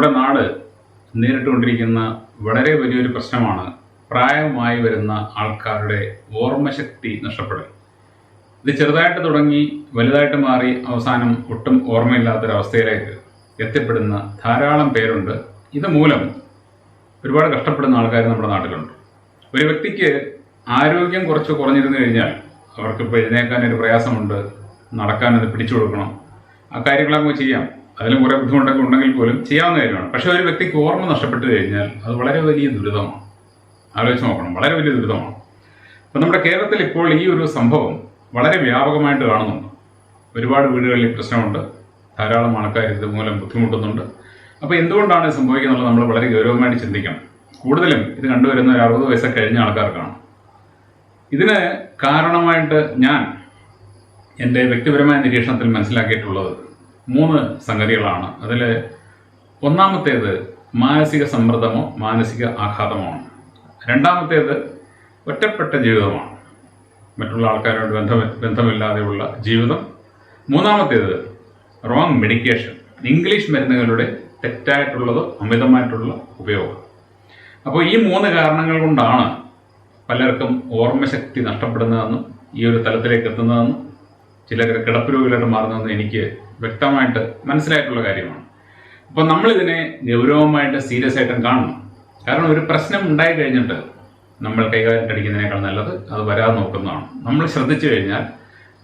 നമ്മുടെ നാട് നേരിട്ടുകൊണ്ടിരിക്കുന്ന വളരെ വലിയൊരു പ്രശ്നമാണ് പ്രായമായി വരുന്ന ആൾക്കാരുടെ ഓർമ്മശക്തി നഷ്ടപ്പെടൽ. ഇത് ചെറുതായിട്ട് തുടങ്ങി വലുതായിട്ട് മാറി അവസാനം ഒട്ടും ഓർമ്മയില്ലാത്തൊരവസ്ഥയിലേക്ക് എത്തിപ്പെടുന്ന ധാരാളം പേരുണ്ട്. ഇത് മൂലം ഒരുപാട് കഷ്ടപ്പെടുന്ന ആൾക്കാർ നമ്മുടെ നാട്ടിലുണ്ട്. ഒരു വ്യക്തിക്ക് ആരോഗ്യം കുറച്ച് കുറഞ്ഞിരുന്നു കഴിഞ്ഞാൽ അവർക്കിപ്പോൾ എഴുന്നേക്കാനൊരു പ്രയാസമുണ്ട്, നടക്കാനത് പിടിച്ചു കൊടുക്കണം, ആ കാര്യങ്ങളൊക്കെ ചെയ്യാം. അതിലും കുറേ ബുദ്ധിമുട്ടൊക്കെ ഉണ്ടെങ്കിൽ പോലും ചെയ്യാവുന്ന കാര്യമാണ്. പക്ഷേ ഒരു വ്യക്തിക്ക് ഓർമ്മ നഷ്ടപ്പെട്ടു കഴിഞ്ഞാൽ അത് വളരെ വലിയ ദുരിതമാണ്. ആലോചിച്ച് നോക്കണം, വളരെ വലിയ ദുരിതമാണ്. അപ്പം നമ്മുടെ കേരളത്തിൽ ഇപ്പോൾ ഈ ഒരു സംഭവം വളരെ വ്യാപകമായിട്ട് കാണുന്നുണ്ട്. ഒരുപാട് വീടുകളിൽ പ്രശ്നമുണ്ട്, ധാരാളം ആൾക്കാർ ഇത് മൂലം ബുദ്ധിമുട്ടുന്നുണ്ട്. അപ്പോൾ എന്തുകൊണ്ടാണ് ഇത് സംഭവിക്കുന്നത് നമ്മൾ വളരെ ഗൗരവമായിട്ട് ചിന്തിക്കണം. കൂടുതലും ഇത് കണ്ടുവരുന്ന ഒരു 60 വയസ്സൊക്കെ കഴിഞ്ഞ ആൾക്കാർക്കാണ്. ഇതിന് കാരണമായിട്ട് ഞാൻ എൻ്റെ വ്യക്തിപരമായ നിരീക്ഷണത്തിൽ മനസ്സിലാക്കിയിട്ടുള്ളത് 3 സംഗതികളാണ്. അതിൽ ഒന്നാമത്തേത് മാനസിക സമ്മർദ്ദമോ മാനസിക ആഘാതമോ ആണ്. രണ്ടാമത്തേത് ഒറ്റപ്പെട്ട ജീവിതമാണ്, മറ്റുള്ള ആൾക്കാരോട് ബന്ധമില്ലാതെയുള്ള ജീവിതം. മൂന്നാമത്തേത് റോങ് മെഡിക്കേഷൻ, ഇംഗ്ലീഷ് മരുന്നുകളുടെ തെറ്റായിട്ടുള്ളതോ അമിതമായിട്ടുള്ള ഉപയോഗം. അപ്പോൾ ഈ 3 കാരണങ്ങൾ കൊണ്ടാണ് പലർക്കും ഓർമ്മശക്തി നഷ്ടപ്പെടുന്നതെന്നും ഈ ഒരു തലത്തിലേക്ക് എത്തുന്നതെന്നും ചിലർ കിടപ്പ് രോഗികളായിട്ട് മാറുന്നതെന്ന് എനിക്ക് വ്യക്തമായിട്ട് മനസ്സിലായിട്ടുള്ള കാര്യമാണ്. അപ്പോൾ നമ്മളിതിനെ ഗൗരവമായിട്ട് സീരിയസ് ആയിട്ടും കാണണം. കാരണം ഒരു പ്രശ്നം ഉണ്ടായി കഴിഞ്ഞിട്ട് നമ്മൾ കൈകാര്യം അടിക്കുന്നതിനേക്കാൾ നല്ലത് അത് വരാതെ നോക്കുന്നതാണ്. നമ്മൾ ശ്രദ്ധിച്ചു കഴിഞ്ഞാൽ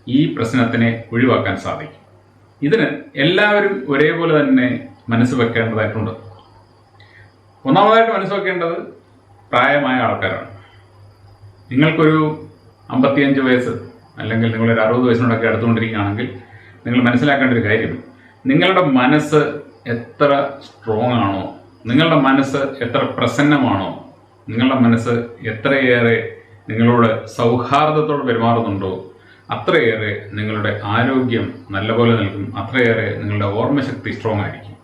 ഈ പ്രശ്നത്തിനെ ഒഴിവാക്കാൻ സാധിക്കും. ഇതിന് എല്ലാവരും ഒരേപോലെ തന്നെ മനസ്സ് വെക്കേണ്ടതായിട്ടുണ്ട്. ഒന്നാമതായിട്ട് മനസ്സ് വെക്കേണ്ടത് പ്രായമായ ആൾക്കാരാണ്. നിങ്ങൾക്കൊരു 55 വയസ്സ് അല്ലെങ്കിൽ നിങ്ങളൊരു 60 വയസ്സിനോടൊക്കെ അടുത്തുകൊണ്ടിരിക്കുകയാണെങ്കിൽ നിങ്ങൾ മനസ്സിലാക്കേണ്ട ഒരു കാര്യം, നിങ്ങളുടെ മനസ്സ് എത്ര സ്ട്രോങ് ആണോ, നിങ്ങളുടെ മനസ്സ് എത്ര പ്രസന്നമാണോ, നിങ്ങളുടെ മനസ്സ് എത്രയേറെ നിങ്ങളോട് സൗഹാർദ്ദത്തോട് പെരുമാറുന്നുണ്ടോ അത്രയേറെ നിങ്ങളുടെ ആരോഗ്യം നല്ലപോലെ നിൽക്കും, അത്രയേറെ നിങ്ങളുടെ ഓർമ്മശക്തി സ്ട്രോങ് ആയിരിക്കും.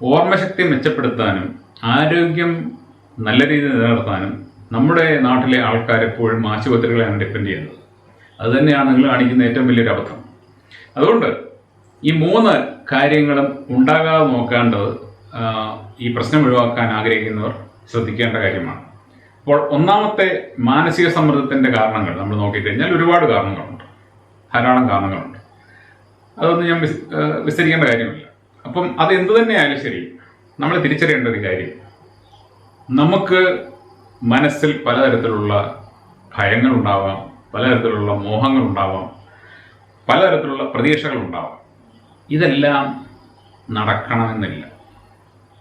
ഓർമ്മശക്തി മെച്ചപ്പെടുത്താനും ആരോഗ്യം നല്ല രീതിയിൽ നിലനിർത്താനും നമ്മുടെ നാട്ടിലെ ആൾക്കാർ എപ്പോഴും ആശുപത്രികളെയാണ് ഡിപ്പെൻഡ് ചെയ്യുന്നത്. അതുതന്നെയാണ് നിങ്ങൾ കാണിക്കുന്ന ഏറ്റവും വലിയൊരു അബദ്ധം. അതുകൊണ്ട് ഈ 3 കാര്യങ്ങളും ഉണ്ടാകാതെ നോക്കേണ്ടത് ഈ പ്രശ്നം ഒഴിവാക്കാൻ ആഗ്രഹിക്കുന്നവർ ശ്രദ്ധിക്കേണ്ട കാര്യമാണ്. അപ്പോൾ ഒന്നാമത്തെ മാനസിക സമ്മർദ്ദത്തിൻ്റെ കാരണങ്ങൾ നമ്മൾ നോക്കിക്കഴിഞ്ഞാൽ ഒരുപാട് കാരണങ്ങളുണ്ട്, ധാരാളം കാരണങ്ങളുണ്ട്. അതൊന്നും ഞാൻ വിസ്തരിക്കേണ്ട കാര്യമില്ല. അപ്പം അത് എന്തു തന്നെയായാലും ശരി, നമ്മൾ തിരിച്ചറിയേണ്ട ഒരു കാര്യം, നമുക്ക് മനസ്സിൽ പലതരത്തിലുള്ള ഭയങ്ങളുണ്ടാവാം, പലതരത്തിലുള്ള മോഹങ്ങളുണ്ടാവാം, പലതരത്തിലുള്ള പ്രതീക്ഷകളുണ്ടാവാം. ഇതെല്ലാം നടക്കണമെന്നില്ല.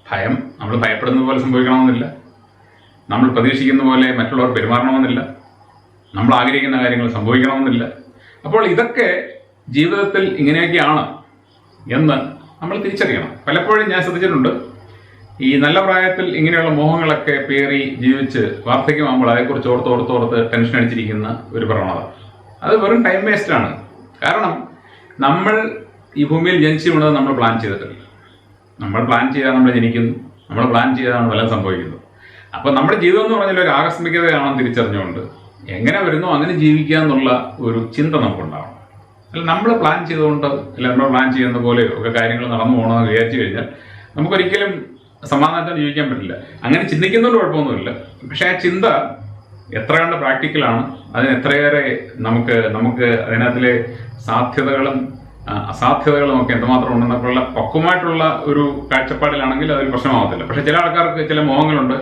ഭയം നമ്മൾ ഭയപ്പെടുന്നത് പോലെ സംഭവിക്കണമെന്നില്ല, നമ്മൾ പ്രതീക്ഷിക്കുന്ന പോലെ മറ്റുള്ളവർ പെരുമാറണമെന്നില്ല, നമ്മൾ ആഗ്രഹിക്കുന്ന കാര്യങ്ങൾ സംഭവിക്കണമെന്നില്ല. അപ്പോൾ ഇതൊക്കെ ജീവിതത്തിൽ ഇങ്ങനെയൊക്കെയാണ് എന്ന് നമ്മൾ തിരിച്ചറിയണം. പലപ്പോഴും ഞാൻ ശ്രദ്ധിച്ചിട്ടുണ്ട്, ഈ നല്ല പ്രായത്തിൽ ഇങ്ങനെയുള്ള മോഹങ്ങളൊക്കെ പേറി ജീവിച്ച് വാർദ്ധക്യമാകുമ്പോൾ അതേക്കുറിച്ച് ഓർത്തോർത്തോർത്ത് ടെൻഷൻ അടിച്ചിരിക്കുന്ന ഒരു പ്രവണത, അത് വെറും ടൈം വേസ്റ്റാണ്. കാരണം നമ്മൾ ഈ ഭൂമിയിൽ ജനിച്ചു വീണത് നമ്മൾ പ്ലാൻ ചെയ്തിട്ടില്ല. നമ്മൾ പ്ലാൻ ചെയ്താൽ നമ്മൾ ജനിക്കുന്നു, നമ്മൾ പ്ലാൻ ചെയ്താണ് വല്ലതും സംഭവിക്കുന്നത്. അപ്പോൾ നമ്മുടെ ജീവിതം എന്ന് പറഞ്ഞാൽ ഒരു ആകസ്മികതയാണെന്ന് തിരിച്ചറിഞ്ഞുകൊണ്ട് എങ്ങനെ വരുന്നോ അങ്ങനെ ജീവിക്കുക എന്നുള്ള ഒരു ചിന്ത നമുക്കുണ്ടാവണം. അല്ല നമ്മൾ പ്ലാൻ ചെയ്തുകൊണ്ട് അല്ല നമ്മൾ പ്ലാൻ ചെയ്യുന്ന പോലെ ഒക്കെ കാര്യങ്ങൾ നടന്നു പോകണമെന്ന് വിചാരിച്ചു കഴിഞ്ഞാൽ നമുക്കൊരിക്കലും സമാധാനത്തോടെ ജീവിക്കാൻ പറ്റില്ല. അങ്ങനെ ചിന്തിക്കുന്നതുകൊണ്ട് കുഴപ്പമൊന്നുമില്ല. പക്ഷേ ആ ചിന്ത എത്ര കണ്ട് പ്രാക്ടിക്കലാണ്, അതിന് എത്രയേറെ നമുക്ക് അതിനകത്തിലെ സാധ്യതകളും അസാധ്യതകളും ഒക്കെ എന്തുമാത്രം ഉണ്ടെന്നൊക്കെയുള്ള പക്വമായിട്ടുള്ള ഒരു കാഴ്ചപ്പാടിലാണെങ്കിൽ അതൊരു പ്രശ്നമാകത്തില്ല. പക്ഷേ ചില ആൾക്കാർക്ക് ചില മോഹങ്ങളുണ്ട്,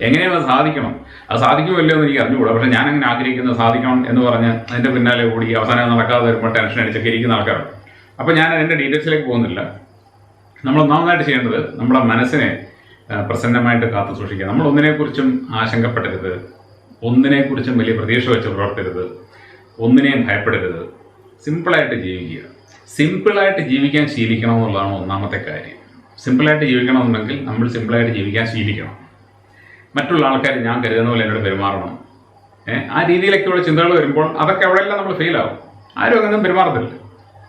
എങ്ങനെയും അത് സാധിക്കണം, അത് സാധിക്കുമല്ലോ എന്ന് എനിക്ക് അറിഞ്ഞുകൂടാ. പക്ഷേ ഞാൻ അങ്ങനെ ആഗ്രഹിക്കുന്നത് സാധിക്കണം എന്ന് പറഞ്ഞ് അതിൻ്റെ പിന്നാലെ കൂടി അവസാനം നടക്കാതെ വരുമ്പോൾ ടെൻഷൻ അടിച്ചൊക്കെ ഇരിക്കുന്ന ആൾക്കാരുണ്ട്. അപ്പോൾ ഞാൻ അതിൻ്റെ ഡീറ്റെയിൽസിലേക്ക് പോകുന്നില്ല. നമ്മൾ ഒന്നാമതായിട്ട് ചെയ്യേണ്ടത് നമ്മുടെ മനസ്സിനെ പ്രസന്നമായിട്ട് കാത്തു സൂക്ഷിക്കുക. നമ്മൾ ഒന്നിനെക്കുറിച്ചും ആശങ്കപ്പെടരുത്, ഒന്നിനെക്കുറിച്ചും വലിയ പ്രതീക്ഷ വെച്ച് പുലർത്തരുത്, ഒന്നിനെയും ഭയപ്പെടരുത്. സിമ്പിളായിട്ട് ജീവിക്കുക. സിമ്പിളായിട്ട് ജീവിക്കാൻ ശീലിക്കണം എന്നുള്ളതാണ് ഒന്നാമത്തെ കാര്യം. സിമ്പിളായിട്ട് ജീവിക്കണമെന്നുണ്ടെങ്കിൽ നമ്മൾ സിമ്പിളായിട്ട് ജീവിക്കാൻ ശീലിക്കണം. മറ്റുള്ള ആൾക്കാർ ഞാൻ കരുതുന്ന പോലെ എന്നോട് പെരുമാറണം, ആ രീതിയിലൊക്കെയുള്ള ചിന്തകൾ വരുമ്പോൾ അതൊക്കെ അവിടെയെല്ലാം നമ്മൾ ഫെയിലാവും. ആരും അങ്ങനെ പെരുമാറത്തില്ല.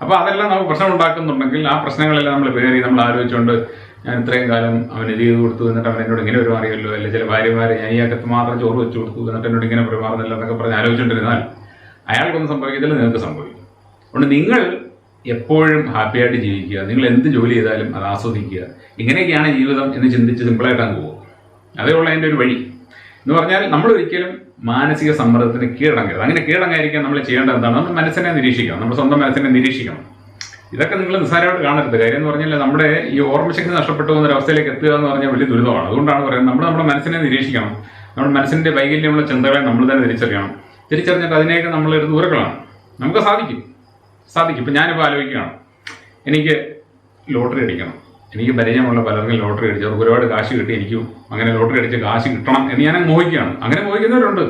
അപ്പോൾ അതെല്ലാം നമുക്ക് പ്രശ്നം ഉണ്ടാക്കുന്നുണ്ടെങ്കിൽ ആ പ്രശ്നങ്ങളെല്ലാം നമ്മൾ പേറി നമ്മൾ ആലോചിച്ചുകൊണ്ട് ഞാൻ ഇത്രയും കാലം അവന് ഇത് ചെയ്ത് കൊടുത്തു, എന്നിട്ട് അവൻ എന്നോട് ഇങ്ങനെ പെരുമാറിയല്ലോ, അല്ലെങ്കിൽ ചില ഭാര്യമാരെ ഞാൻ ഈ അകത്ത് മാത്രം ചോറ് വെച്ച് കൊടുത്തു, എന്നിട്ട് എന്നോട് ഇങ്ങനെ പെരുമാറുന്നില്ല എന്നൊക്കെ പറഞ്ഞ് ആലോചിച്ചുകൊണ്ടിരുന്നാൽ അയാൾക്കൊന്നും സംഭവിക്കത്തില്ല, നിങ്ങൾക്ക് സംഭവിക്കും. അതുകൊണ്ട് നിങ്ങൾ എപ്പോഴും ഹാപ്പിയായിട്ട് ജീവിക്കുക, നിങ്ങൾ എന്ത് ജോലി ചെയ്താലും അത് ആസ്വദിക്കുക. ഇങ്ങനെയൊക്കെയാണ് ജീവിതം എന്ന് ചിന്തിച്ച് സിമ്പിളായിട്ടാണ് പോകുക. അതേ ഉള്ള അതിൻ്റെ ഒരു വഴി എന്ന് പറഞ്ഞാൽ നമ്മൾ ഒരിക്കലും മാനസിക സമ്മർദ്ദത്തിന് കീഴടങ്ങരുത്. അങ്ങനെ കീഴടങ്ങാതിരിക്കാൻ നമ്മൾ ചെയ്യേണ്ടത് എന്താണ്? നമ്മൾ മനസ്സിനെ നിരീക്ഷിക്കണം, നമ്മുടെ സ്വന്തം മനസ്സിനെ നിരീക്ഷിക്കണം. ഇതൊക്കെ നിങ്ങൾ നിസ്സാരമായിട്ട് കാണരുത്. കാര്യം എന്ന് പറഞ്ഞാൽ നമ്മുടെ ഈ ഓർമ്മശക്തി നഷ്ടപ്പെട്ടു പോകുന്ന ഒരവസ്ഥയിലേക്ക് എത്തുക എന്ന് പറഞ്ഞാൽ വലിയ ദുരിതമാണ്. അതുകൊണ്ടാണ് പറയുന്നത് നമ്മുടെ മനസ്സിനെ നിരീക്ഷിക്കണം. നമ്മുടെ മനസ്സിൻ്റെ വൈകല്യമുള്ള ചിന്തകളെ നമ്മൾ തന്നെ തിരിച്ചറിയണം. തിരിച്ചറിഞ്ഞിട്ട് അതിനെയൊക്കെ നമ്മൾ എടുത്ത് ദൂരകളാണ്. നമുക്ക് സാധിക്കും. ഇപ്പം ഞാനിപ്പോൾ ആലോചിക്കുകയാണ്, എനിക്ക് ലോട്ടറി അടിക്കണം. എനിക്ക് പരിചയമുള്ള പലർക്കും ലോട്ടറി അടിച്ചു, അവർക്ക് ഒരുപാട് കാശ് കിട്ടി. എനിക്കും അങ്ങനെ ലോട്ടറി അടിച്ച് കാശ് കിട്ടണം എന്ന് ഞാൻ മോഹിക്കുകയാണ്. അങ്ങനെ മോഹിക്കുന്നവരുണ്ട്.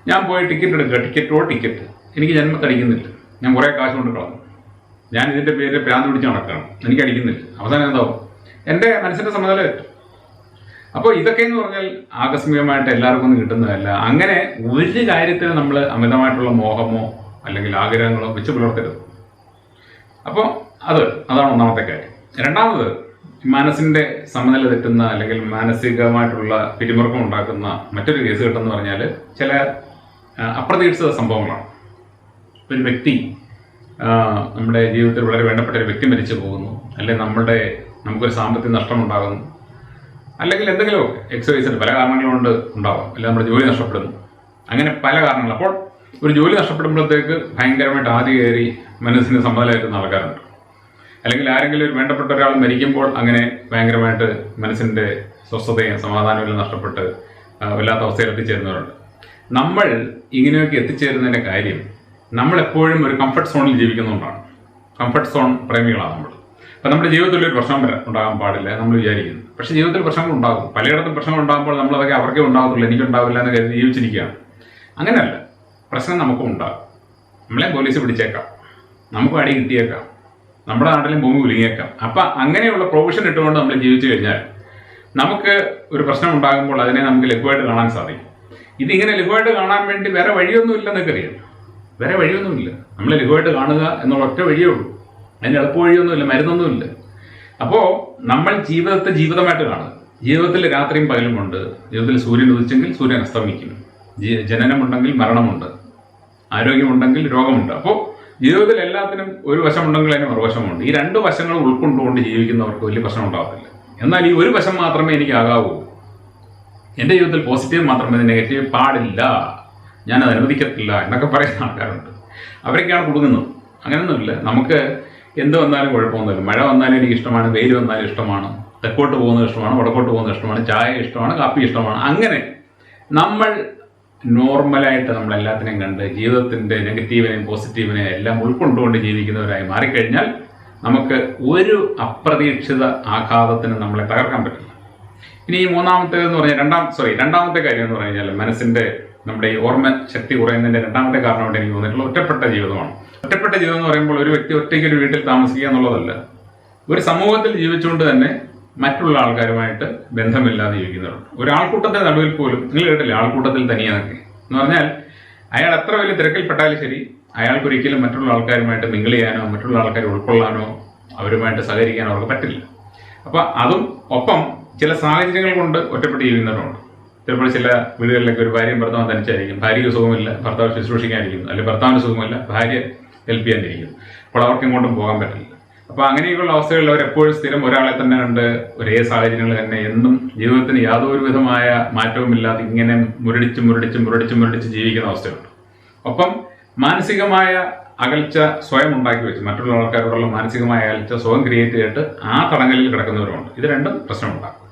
ഞാൻ പോയി ടിക്കറ്റ് എടുക്കുക, ടിക്കറ്റ് എനിക്ക് ജന്മത്തടിക്കുന്നില്ല. ഞാൻ കുറേ കാശ് കൊണ്ട് കളഞ്ഞു. ഞാൻ ഇതിൻ്റെ പേരിൽ പ്രാന്ത് പിടിച്ച് നടക്കുകയാണ്, എനിക്ക് അടിക്കുന്നില്ല. അവസാനം എന്താവും? എൻ്റെ മനസ്സിൻ്റെ സമ്മതല തെറ്റും. അപ്പോൾ ഇതൊക്കെ എന്ന് പറഞ്ഞാൽ ആകസ്മികമായിട്ട് എല്ലാവർക്കും ഒന്നും കിട്ടുന്നതല്ല. അങ്ങനെ ഒരു കാര്യത്തിന് നമ്മൾ അമിതമായിട്ടുള്ള മോഹമോ അല്ലെങ്കിൽ ആഗ്രഹങ്ങളോ വെച്ച് പുലർത്തരുത്. അപ്പോൾ അതാണ് ഒന്നാമത്തെ കാര്യം. രണ്ടാമത്, മനസ്സിൻ്റെ സമനില തെറ്റുന്ന അല്ലെങ്കിൽ മാനസികമായിട്ടുള്ള പിരിമുറുക്കം ഉണ്ടാക്കുന്ന മറ്റൊരു കേസ് കിട്ടുമെന്ന് പറഞ്ഞാൽ ചില അപ്രതീക്ഷിത സംഭവങ്ങളാണ്. ഒരു വ്യക്തി, നമ്മുടെ ജീവിതത്തിൽ വളരെ വേണ്ടപ്പെട്ട ഒരു വ്യക്തി മരിച്ചു പോകുന്നു, അല്ലെങ്കിൽ നമുക്കൊരു സാമ്പത്തിക നഷ്ടമുണ്ടാകുന്നു, അല്ലെങ്കിൽ എന്തെങ്കിലുമൊക്കെ എക്സസൈസിന് പല കാരണങ്ങളുകൊണ്ട് ഉണ്ടാവാം, അല്ലെങ്കിൽ നമ്മുടെ ജോലി നഷ്ടപ്പെടുന്നു. അങ്ങനെ പല കാരണങ്ങൾ. അപ്പോൾ ഒരു ജോലി നഷ്ടപ്പെടുമ്പോഴത്തേക്ക് ഭയങ്കരമായിട്ട് ആദ്യം കയറി മനസ്സിന് സമ്മതമായിരുന്ന ആൾക്കാരുണ്ട്. അല്ലെങ്കിൽ ആരെങ്കിലും ഒരു വേണ്ടപ്പെട്ട ഒരാൾ മരിക്കുമ്പോൾ അങ്ങനെ ഭയങ്കരമായിട്ട് മനസ്സിൻ്റെ സ്വസ്ഥതയും സമാധാനവും എല്ലാം നഷ്ടപ്പെട്ട് വല്ലാത്ത അവസ്ഥയിൽ എത്തിച്ചേരുന്നവരുണ്ട്. നമ്മൾ ഇങ്ങനെയൊക്കെ എത്തിച്ചേരുന്നതിൻ്റെ കാര്യം നമ്മളെപ്പോഴും ഒരു കംഫർട്ട് സോണിൽ ജീവിക്കുന്നതുകൊണ്ടാണ്. കംഫർട്ട് സോൺ പ്രേമികളാണ് നമ്മൾ. അപ്പം നമ്മുടെ ജീവിതത്തിൽ ഒരു പ്രശ്നം ഉണ്ടാകാൻ പാടില്ല നമ്മൾ വിചാരിക്കുന്നു. പക്ഷേ ജീവിതത്തിൽ പ്രശ്നങ്ങൾ ഉണ്ടാകും. പലയിടത്തും പ്രശ്നങ്ങൾ ഉണ്ടാകുമ്പോൾ നമ്മളതൊക്കെ അവർക്കേ ഉണ്ടാകത്തുള്ളൂ, എനിക്കുണ്ടാവില്ല എന്ന് കരുതി ജീവിച്ചിരിക്കുകയാണ്. അങ്ങനെയല്ല, പ്രശ്നം നമുക്കും ഉണ്ടാകും. നമ്മളെ പോലീസ് പിടിച്ചേക്കാം, നമുക്കും അടി കിട്ടിയേക്കാം, നമ്മുടെ നാട്ടിലും ഭൂമി കുലുങ്ങിയേക്കാം. അപ്പം അങ്ങനെയുള്ള പ്രൊവിഷൻ ഇട്ടുകൊണ്ട് നമ്മൾ ജീവിച്ചു കഴിഞ്ഞാൽ നമുക്ക് ഒരു പ്രശ്നം ഉണ്ടാകുമ്പോൾ അതിനെ നമുക്ക് ലഘുവായിട്ട് കാണാൻ സാധിക്കും. ഇതിങ്ങനെ ലഘുവായിട്ട് കാണാൻ വേണ്ടി വേറെ വഴിയൊന്നുമില്ല എന്നൊക്കറിയാം. വേറെ വഴിയൊന്നുമില്ല. നമ്മൾ ലഘുവായിട്ട് കാണുക എന്നുള്ള ഒറ്റ വഴിയേ ഉള്ളൂ. അതിന് എളുപ്പ വഴിയൊന്നുമില്ല, മരുന്നൊന്നുമില്ല. അപ്പോൾ നമ്മൾ ജീവിതത്തെ ജീവിതമായിട്ട് കാണുക. ജീവിതത്തിൽ രാത്രിയും പകലുമുണ്ട്. ജീവിതത്തിൽ സൂര്യൻ ഉദിച്ചെങ്കിൽ സൂര്യൻ അസ്തമിക്കും. ജനനമുണ്ടെങ്കിൽ മരണമുണ്ട്. ആരോഗ്യമുണ്ടെങ്കിൽ രോഗമുണ്ട്. അപ്പോൾ ജീവിതത്തിൽ എല്ലാത്തിനും ഒരു വശമുണ്ടെങ്കിൽ അതിന് മറുവശമുണ്ട്. ഈ രണ്ട് വശങ്ങളും ഉൾക്കൊണ്ടുകൊണ്ട് ജീവിക്കുന്നവർക്ക് വലിയ പ്രശ്നം ഉണ്ടാകത്തില്ല. എന്നാൽ ഈ ഒരു വശം മാത്രമേ എനിക്കാകാവൂ, എൻ്റെ ജീവിതത്തിൽ പോസിറ്റീവ് മാത്രമേ, നെഗറ്റീവ് പാടില്ല, ഞാനത് അനുവദിക്കത്തില്ല എന്നൊക്കെ പറയുന്ന ആൾക്കാരുണ്ട്. അവരൊക്കെയാണ് കുടുങ്ങുന്നത്. അങ്ങനെയൊന്നുമില്ല. നമുക്ക് എന്ത് വന്നാലും കുഴപ്പമൊന്നുമില്ല. മഴ വന്നാലും എനിക്ക് ഇഷ്ടമാണ്, വെയിൽ വന്നാലും ഇഷ്ടമാണ്, തെക്കോട്ട് പോകുന്നത് ഇഷ്ടമാണ്, വടക്കോട്ട് പോകുന്നത് ഇഷ്ടമാണ്, ചായ ഇഷ്ടമാണ്, കാപ്പി ഇഷ്ടമാണ്. അങ്ങനെ നമ്മൾ നോർമലായിട്ട് നമ്മളെല്ലാത്തിനെയും കണ്ട് ജീവിതത്തിൻ്റെ നെഗറ്റീവിനെയും പോസിറ്റീവിനെയും എല്ലാം ഉൾക്കൊണ്ടുകൊണ്ട് ജീവിക്കുന്നവരായി മാറിക്കഴിഞ്ഞാൽ നമുക്ക് ഒരു അപ്രതീക്ഷിത ആഘാതത്തിന് നമ്മളെ തകർക്കാൻ പറ്റില്ല. ഇനി ഈ രണ്ടാമത്തെ കാര്യം എന്ന് പറഞ്ഞു കഴിഞ്ഞാൽ മനസ്സിൻ്റെ നമ്മുടെ ഈ ഓർമ്മ ശക്തി കുറയുന്നതിൻ്റെ രണ്ടാമത്തെ കാരണമായിട്ട് എനിക്ക് തോന്നിയിട്ടുള്ള ഒറ്റപ്പെട്ട ജീവിതമാണ്. ഒറ്റപ്പെട്ട ജീവിതം എന്ന് പറയുമ്പോൾ ഒരു വ്യക്തി ഒറ്റയ്ക്ക് ഒരു വീട്ടിൽ താമസിക്കുക എന്നുള്ളതല്ല. ഒരു സമൂഹത്തിൽ ജീവിച്ചുകൊണ്ട് തന്നെ മറ്റുള്ള ആൾക്കാരുമായിട്ട് ബന്ധമില്ലാതെ ജീവിക്കുന്നവരുണ്ട്. ഒരാൾക്കൂട്ടത്തെ നടുവിൽ പോലും, നിങ്ങൾ കേട്ടില്ലേ ആൾക്കൂട്ടത്തിൽ തനിയാന്നൊക്കെ എന്ന് പറഞ്ഞാൽ, അയാൾ എത്ര വലിയ തിരക്കിൽപ്പെട്ടാലും ശരി, അയാൾക്കൊരിക്കലും മറ്റുള്ള ആൾക്കാരുമായിട്ട് മിങ്കിൾ ചെയ്യാനോ മറ്റുള്ള ആൾക്കാരെ ഉൾക്കൊള്ളാനോ അവരുമായിട്ട് സഹകരിക്കാനോ അവർക്ക് പറ്റില്ല. അപ്പോൾ അതും ഒപ്പം ചില സാഹചര്യങ്ങൾ കൊണ്ട് ഒറ്റപ്പെട്ട് ജീവിക്കുന്നവരുണ്ട്. ചിലപ്പോൾ ചില വീടുകളിലൊക്കെ ഒരു ഭാര്യയും ഭർത്താവും തനിച്ചായിരിക്കും. ഭാര്യയ്ക്ക് സുഖമില്ല, ഭർത്താവ് ശുശ്രൂഷിക്കാനിരിക്കുന്നു, അല്ലെങ്കിൽ ഭർത്താവിന് സുഖമില്ല, ഭാര്യ ഹെൽപ്പ് ചെയ്യാനിരിക്കുന്നു. അപ്പോൾ അവർക്ക് ഇങ്ങോട്ടും പോകാൻ പറ്റില്ല. അപ്പോൾ അങ്ങനെയൊക്കെയുള്ള അവസ്ഥകളിൽ അവരെപ്പോഴും സ്ഥിരം ഒരാളെ തന്നെ കണ്ട് ഒരേ സാഹചര്യങ്ങൾ തന്നെ എന്നും ജീവിതത്തിന് യാതൊരു വിധമായ മാറ്റവുമില്ലാതെ ഇങ്ങനെ മുരടിച്ച് ജീവിക്കുന്ന അവസ്ഥയുണ്ട്. ഒപ്പം മാനസികമായ അകൽച്ച സ്വയം ഉണ്ടാക്കി വെച്ച്, മറ്റുള്ള ആൾക്കാരോടുള്ള മാനസികമായ അകൽച്ച സ്വയം ക്രിയേറ്റ് ചെയ്തിട്ട് ആ തടങ്കലിൽ കിടക്കുന്നവരുണ്ട്. ഇത് രണ്ടും പ്രശ്നമുണ്ടാക്കും.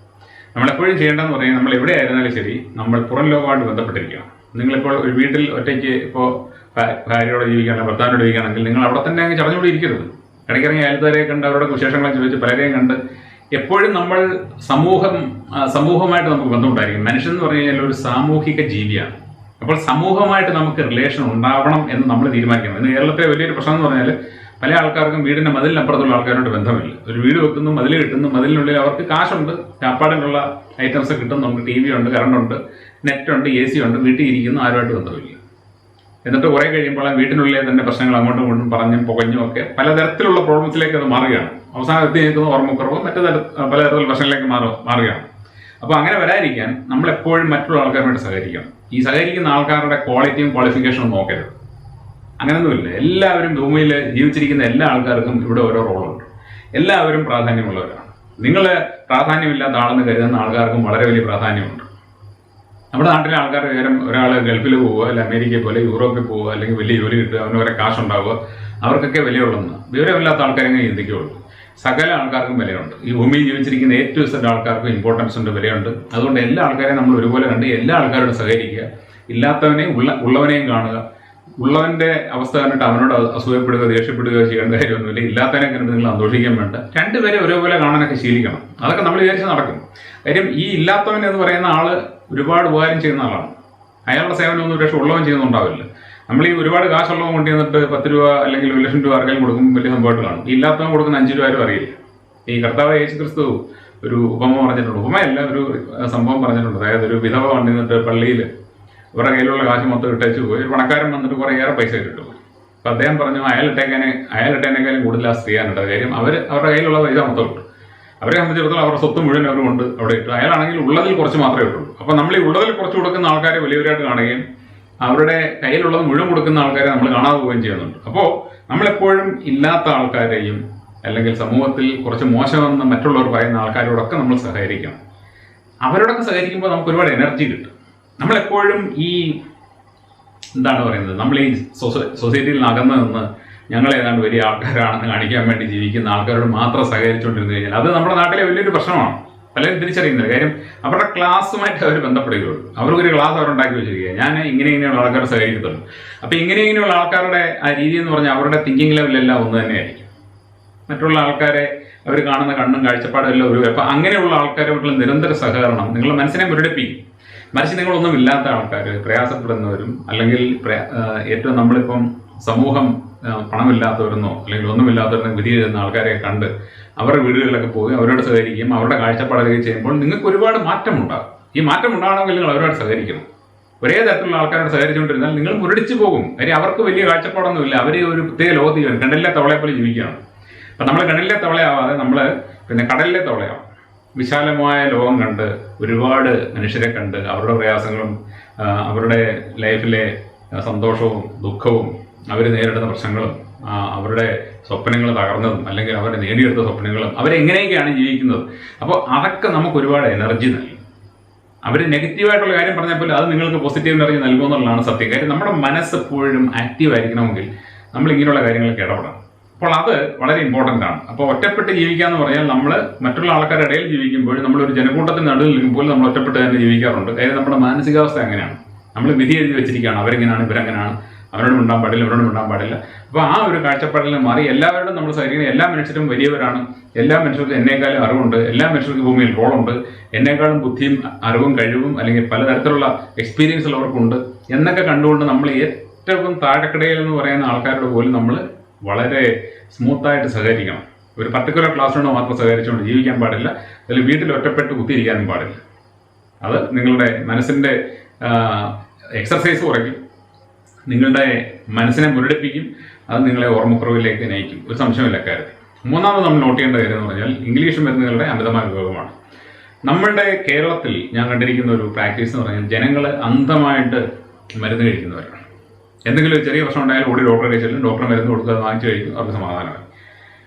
നമ്മളെപ്പോഴും ചെയ്യേണ്ടതെന്ന് പറഞ്ഞാൽ, നമ്മൾ എവിടെ ആയിരുന്നാലും ശരി, നമ്മൾ പുറം ലോകമായിട്ട് ബന്ധപ്പെട്ടിരിക്കണം. നിങ്ങളിപ്പോൾ ഒരു വീട്ടിൽ ഒറ്റയ്ക്ക് ഇപ്പോൾ ഭാര്യയോടെ ജീവിക്കുകയാണെങ്കിൽ, ഭർത്താവിനോട് ജീവിക്കുകയാണെങ്കിൽ, നിങ്ങൾ അവിടെ തന്നെ അങ്ങ് ചടഞ്ഞുകൂടി ഇരിക്കരുത്. ഇടയ്ക്കിറങ്ങി അയൽക്കാരെ കണ്ട് അവരുടെ വിശേഷങ്ങളെ ചോദിച്ച് പലരെയും കണ്ട് എപ്പോഴും നമ്മൾ സമൂഹമായിട്ട് നമുക്ക് ബന്ധമുണ്ടായിരിക്കും. മനുഷ്യൻ എന്ന് പറഞ്ഞു കഴിഞ്ഞാൽ ഒരു സാമൂഹിക ജീവിയാണ്. അപ്പോൾ സമൂഹമായിട്ട് നമുക്ക് റിലേഷൻ ഉണ്ടാവണം എന്ന് നമ്മൾ തീരുമാനിക്കണം. ഇന്ന് കേരളത്തിലെ വലിയൊരു പ്രശ്നം എന്ന് പറഞ്ഞാൽ, പല ആൾക്കാർക്കും വീടിൻ്റെ മതിലിനപ്പുറത്തുള്ള ആൾക്കാരോട് ബന്ധമില്ല. ഒരു വീട് വെക്കുന്നു, മതിൽ കിട്ടുന്നു, മതിലിനുള്ളിൽ അവർക്ക് കാശുണ്ട്, ചാപ്പാടിനുള്ള ഐറ്റംസ് കിട്ടുന്നുണ്ട്, TV ഉണ്ട്, കറണ്ടുണ്ട്, നെറ്റുണ്ട്, AC ഉണ്ട്, വീട്ടിൽ ഇരിക്കുന്നു, ആരുമായിട്ട് ബന്ധമില്ല. എന്നിട്ട് കുറേ കഴിയുമ്പോൾ ആ വീട്ടിനുള്ളിലെ തന്നെ പ്രശ്നങ്ങൾ അങ്ങോട്ടും ഇങ്ങോട്ടും പറഞ്ഞും പുകഞ്ഞും ഒക്കെ പലതരത്തിലുള്ള പ്രോബ്ലംസിലേക്ക് അത് മാറുകയാണ്. അവസാനം എത്തി നിൽക്കുന്ന ഓർമ്മക്കുറവ് പലതരത്തിലുള്ള പ്രശ്നങ്ങളിലേക്ക് മാറുകയാണ്. അപ്പോൾ അങ്ങനെ വരാതിരിക്കാൻ നമ്മളെപ്പോഴും മറ്റുള്ള ആൾക്കാരുമായിട്ട് സഹകരിക്കണം. ഈ സഹകരിക്കുന്ന ആൾക്കാരുടെ ക്വാളിറ്റിയും ക്വാളിഫിക്കേഷനും നോക്കരുത്. അങ്ങനെയൊന്നുമില്ല. എല്ലാവരും ഭൂമിയിൽ ജീവിച്ചിരിക്കുന്ന എല്ലാ ആൾക്കാർക്കും ഇവിടെ ഓരോ റോളുണ്ട്. എല്ലാവരും പ്രാധാന്യമുള്ളവരാണ്. നിങ്ങൾ പ്രാധാന്യമില്ലാത്ത ആളെന്ന് കരുതുന്ന ആൾക്കാർക്കും വളരെ വലിയ പ്രാധാന്യമുണ്ട്. നമ്മുടെ നാട്ടിലെ ആൾക്കാർ നേരം ഒരാൾ ഗൾഫിൽ പോവുക, അല്ലെങ്കിൽ അമേരിക്കയിൽ പോലെ യൂറോപ്പിൽ പോവുക, അല്ലെങ്കിൽ വലിയ ജോലി കിട്ടുക, അവന് വരെ കാശുണ്ടാവുക, അവർക്കൊക്കെ വിലയുള്ളതെന്ന്. വിവരമില്ലാത്ത ആൾക്കാരെങ്ങനെ ചിന്തിക്കുകയുള്ളൂ. സകല ആൾക്കാർക്കും വിലയുണ്ട്. ഈ ഭൂമിയിൽ ജീവിച്ചിരിക്കുന്ന ഏറ്റവും സെറ്റ് ആൾക്കാർക്കും ഇമ്പോർട്ടൻസ് ഉണ്ട്, വിലയുണ്ട്. അതുകൊണ്ട് എല്ലാ ആൾക്കാരെയും നമ്മൾ ഒരുപോലെ കണ്ട് എല്ലാ ആൾക്കാരോടും സഹകരിക്കുക. ഇല്ലാത്തവനെയും ഉള്ളവനെയും കാണുക. ഉള്ളവന്റെ അവസ്ഥ കണ്ടിട്ട് അവനോട് അസൂയപ്പെടുക, ദേഷ്യപ്പെടുകയോ ചെയ്യേണ്ട കാര്യമൊന്നുമില്ല. ഇല്ലാത്തവനെ കണ്ടിട്ട് നിങ്ങൾ സന്തോഷിക്കാൻ വേണ്ട. രണ്ടുപേരെ ഒരേപോലെ കാണാനൊക്കെ ശീലിക്കണം. അതൊക്കെ നമ്മൾ വിചാരിച്ച് നടക്കും. കാര്യം ഈ ഇല്ലാത്തവൻ എന്ന് പറയുന്ന ആള് ഒരുപാട് ഉപകാരം ചെയ്യുന്ന ആളാണ്. അയാളുടെ സേവനമൊന്നും പക്ഷേ ഉള്ളവൻ ചെയ്യുന്നുണ്ടാവില്ല. നമ്മൾ ഈ ഒരുപാട് കാശുള്ളവൻ കൊണ്ടു വന്നിട്ട് 10 രൂപ അല്ലെങ്കിൽ 1 ലക്ഷം രൂപ ആർക്കെങ്കിലും കൊടുക്കുമ്പോൾ വലിയ സംഭവമായിട്ട് കാണും. ഈ ഇല്ലാത്തവൻ കൊടുക്കുന്ന 5 രൂപ ആരും അറിയില്ല. ഈ കർത്താവ് യേശു ക്രിസ്തു ഒരു ഉപമ പറഞ്ഞിട്ടുണ്ട്. ഉപമയല്ല, ഒരു സംഭവം പറഞ്ഞിട്ടുണ്ട്. അതായത് ഒരു വിധവ വന്നിട്ട് പള്ളിയിൽ അവരുടെ കയ്യിലുള്ള കാശ് മൊത്തം ഇട്ടേച്ച് പോയി. ഒരു പണക്കാരൻ വന്നിട്ട് കുറേ ഏറെ പൈസ ഇട്ടു. അപ്പം അദ്ദേഹം പറഞ്ഞു അയാളിട്ടേനേക്കാളും കൂടുതൽ ആ സ്ത്രീയാനുണ്ട്. കാര്യം അവരുടെ കയ്യിലുള്ള പൈസ മൊത്തം ഇട്ടു. അവരെ സംബന്ധിച്ചിടത്തോളം അവരുടെ സ്വത്ത് മുഴുവൻ അവർ കൊണ്ട് അവിടെ ഇട്ടു. അയാളാണെങ്കിൽ ഉള്ളതിൽ കുറച്ച് മാത്രമേ ഇട്ടുള്ളൂ. അപ്പം നമ്മൾ ഈ ഉള്ളതിൽ കുറച്ച് കൊടുക്കുന്ന ആൾക്കാരെ വലിയവരായിട്ട് കാണുകയും അവരുടെ കയ്യിലുള്ളത് മുഴുവൻ കൊടുക്കുന്ന ആൾക്കാരെ നമ്മൾ കാണാതെ പോവുകയും ചെയ്യുന്നുണ്ട്. അപ്പോൾ നമ്മളെപ്പോഴും ഇല്ലാത്ത ആൾക്കാരെയും അല്ലെങ്കിൽ സമൂഹത്തിൽ കുറച്ച് മോശമെന്ന് മറ്റുള്ളവർ പറയുന്ന ആൾക്കാരോടൊക്കെ നമ്മൾ സഹകരിക്കണം. അവരോടൊക്കെ സഹകരിക്കുമ്പോൾ നമുക്ക് ഒരുപാട് എനർജി കിട്ടും. നമ്മളെപ്പോഴും ഈ എന്താണ് പറയുന്നത്, നമ്മൾ ഈ സൊസൈറ്റിയിൽ അകന്ന് നിന്ന് ഞങ്ങൾ ഏതാണ്ട് വലിയ ആൾക്കാരാണെന്ന് കാണിക്കാൻ വേണ്ടി ജീവിക്കുന്ന ആൾക്കാരോട് മാത്രം സഹകരിച്ചുകൊണ്ടിരുന്നു കഴിഞ്ഞാൽ അത് നമ്മുടെ നാട്ടിലെ വലിയൊരു പ്രശ്നമാണ്. പലരും തിരിച്ചറിയുന്നില്ല. കാര്യം അവരുടെ ക്ലാസ്സുമായിട്ട് അവർ ബന്ധപ്പെടുകയുള്ളൂ. അവർക്കൊരു ക്ലാസ് അവരുണ്ടാക്കി വെച്ചിരിക്കുക, ഞാൻ ഇങ്ങനെയുള്ള ആൾക്കാർ സഹകരിക്കത്തുള്ളൂ. അപ്പോൾ ഇങ്ങനെയുള്ള ആൾക്കാരുടെ ആ രീതി എന്ന് പറഞ്ഞാൽ അവരുടെ തിങ്കിങ് ലെവലെല്ലാം ഒന്ന് തന്നെയായിരിക്കും. മറ്റുള്ള ആൾക്കാരെ അവർ കാണുന്ന കണ്ണും കാഴ്ചപ്പാടും എല്ലാം ഒരു. അപ്പോൾ അങ്ങനെയുള്ള ആൾക്കാരുമായിട്ടുള്ള നിരന്തര സഹകരണം നിങ്ങളുടെ മനസ്സിനെ മുരടിപ്പിക്കും. മറിച്ച് നിങ്ങളൊന്നും ഇല്ലാത്ത ആൾക്കാർ, പ്രയാസപ്പെടുന്നവരും, അല്ലെങ്കിൽ ഏറ്റവും നമ്മളിപ്പം സമൂഹം പണമില്ലാത്തവരെന്നോ അല്ലെങ്കിൽ ഒന്നുമില്ലാത്തവരെന്നോ വിധി എഴുതുന്ന ആൾക്കാരെ കണ്ട് അവരുടെ വീടുകളിലൊക്കെ പോയി അവരോട് സഹകരിക്കുകയും അവരുടെ കാഴ്ചപ്പാടുകയും ചെയ്യുമ്പോൾ നിങ്ങൾക്ക് ഒരുപാട് മാറ്റമുണ്ടാകും. ഈ മാറ്റം ഉണ്ടാകണമെങ്കിൽ നിങ്ങൾ അവരോട് സഹകരിക്കണം. ഒരേ തരത്തിലുള്ള ആൾക്കാരോട് സഹകരിച്ചുകൊണ്ടിരുന്നാൽ നിങ്ങൾ മുരടിച്ചു പോകും. കാര്യം അവർക്ക് വലിയ കാഴ്ചപ്പാടൊന്നുമില്ല. അവർ ഒരു പ്രത്യേക ലോകത്ത് ചെയ്യണം, കടലിലെ തവളയെ പോലെ ജീവിക്കുകയാണ്. അപ്പം നമ്മൾ കടലിലെ തവളയാവാതെ നമ്മൾ കടലിലെ തവളയാവും. വിശാലമായ ലോകം കണ്ട് ഒരുപാട് മനുഷ്യരെ കണ്ട് അവരുടെ പ്രയാസങ്ങളും അവരുടെ ലൈഫിലെ സന്തോഷവും ദുഃഖവും അവർ നേരിടുന്ന പ്രശ്നങ്ങളും അവരുടെ സ്വപ്നങ്ങൾ തകർന്നതും അല്ലെങ്കിൽ അവർ നേടിയെടുത്ത സ്വപ്നങ്ങളും അവരെങ്ങനെയൊക്കെയാണ് ജീവിക്കുന്നത്. അപ്പോൾ അതൊക്കെ നമുക്ക് ഒരുപാട് എനർജി നൽകും. അവർ നെഗറ്റീവായിട്ടുള്ള കാര്യം പറഞ്ഞപ്പോൾ അത് നിങ്ങൾക്ക് പോസിറ്റീവ് എനർജി നൽകുമെന്നുള്ളതാണ് സത്യം. കാര്യം നമ്മുടെ മനസ്സ് എപ്പോഴും ആക്റ്റീവ് ആയിരിക്കണമെങ്കിൽ നമ്മൾ ഇങ്ങനെയുള്ള കാര്യങ്ങൾക്ക് ഇടപെടണം. അപ്പോൾ അത് വളരെ ഇമ്പോർട്ടൻ്റ് ആണ്. അപ്പോൾ ഒറ്റപ്പെട്ട് ജീവിക്കുക എന്ന് പറഞ്ഞാൽ നമ്മൾ മറ്റുള്ള ആൾക്കാരുടെ ഇടയിൽ ജീവിക്കുമ്പോൾ നമ്മളൊരു ജനക്കൂട്ടത്തിന് നടുവിൽ നിൽക്കുമ്പോൾ നമ്മൾ ഒറ്റപ്പെട്ട് തന്നെ ജീവിക്കാറുണ്ട്. കാര്യം നമ്മുടെ മാനസികാവസ്ഥ അങ്ങനെയാണ്. നമ്മൾ വിധി എഴുതി വെച്ചിരിക്കുകയാണ്, അവരെങ്ങനെയാണ് ഇവരെങ്ങനെയാണ്, അവരോട് മിണ്ടാൻ പാടില്ല ഇവരോട് മിണ്ടാൻ പാടില്ല. അപ്പോൾ ആ ഒരു കാഴ്ചപ്പാടിൽ നിന്ന് മാറി എല്ലാവരോടും നമ്മൾ സഹകരിക്കണം. എല്ലാ മനുഷ്യരും വലിയവരാണ്, എല്ലാ മനുഷ്യർക്കും എന്നേക്കാളും അറിവുണ്ട്, എല്ലാ മനുഷ്യർക്കും ഭൂമിയിൽ റോളുണ്ട്, എന്നേക്കാളും ബുദ്ധിയും അറിവും കഴിവും അല്ലെങ്കിൽ പലതരത്തിലുള്ള എക്സ്പീരിയൻസ് ഉള്ളവർക്കുണ്ട് എന്നൊക്കെ കണ്ടുകൊണ്ട് നമ്മൾ ഏറ്റവും താഴെക്കിടയിൽ എന്ന് പറയുന്ന ആൾക്കാരോട് പോലും നമ്മൾ വളരെ സ്മൂത്തായിട്ട് സഹകരിക്കണം. ഒരു പർട്ടിക്കുലർ ക്ലാസ് റൂമിൽ മാത്രം സഹകരിച്ചുകൊണ്ട് ജീവിക്കാൻ പാടില്ല, അല്ലെങ്കിൽ വീട്ടിൽ ഒറ്റപ്പെട്ട് കുത്തിയിരിക്കാനും പാടില്ല. അത് നിങ്ങളുടെ മനസ്സിൻ്റെ എക്സർസൈസ് കുറയ്ക്കും, നിങ്ങളുടെ മനസ്സിനെ മുരടിപ്പിക്കും, അത് നിങ്ങളെ ഓർമ്മക്കുറവിലേക്ക് നയിക്കും. ഒരു സംശയമില്ല കാര്യത്തിൽ. മൂന്നാമത് നമ്മൾ നോട്ട് ചെയ്യേണ്ട കാര്യം എന്ന് പറഞ്ഞാൽ ഇംഗ്ലീഷ് മരുന്നുകളുടെ അമിതമായ ഉപയോഗമാണ്. നമ്മളുടെ കേരളത്തിൽ ഞാൻ കണ്ടിരിക്കുന്ന ഒരു പ്രാക്ടീസ് എന്ന് പറഞ്ഞാൽ ജനങ്ങൾ അന്ധമായിട്ട് മരുന്ന് കഴിക്കുന്നവരാണ്. എന്തെങ്കിലും ഒരു ചെറിയ പ്രശ്നം ഉണ്ടായാലും ഓടി ഡോക്ടറെ കഴിച്ചാലും ഡോക്ടർ മരുന്ന് കൊടുക്കുക, വാങ്ങിച്ചു കഴിക്കും, അവർക്ക് സമാധാനമായി.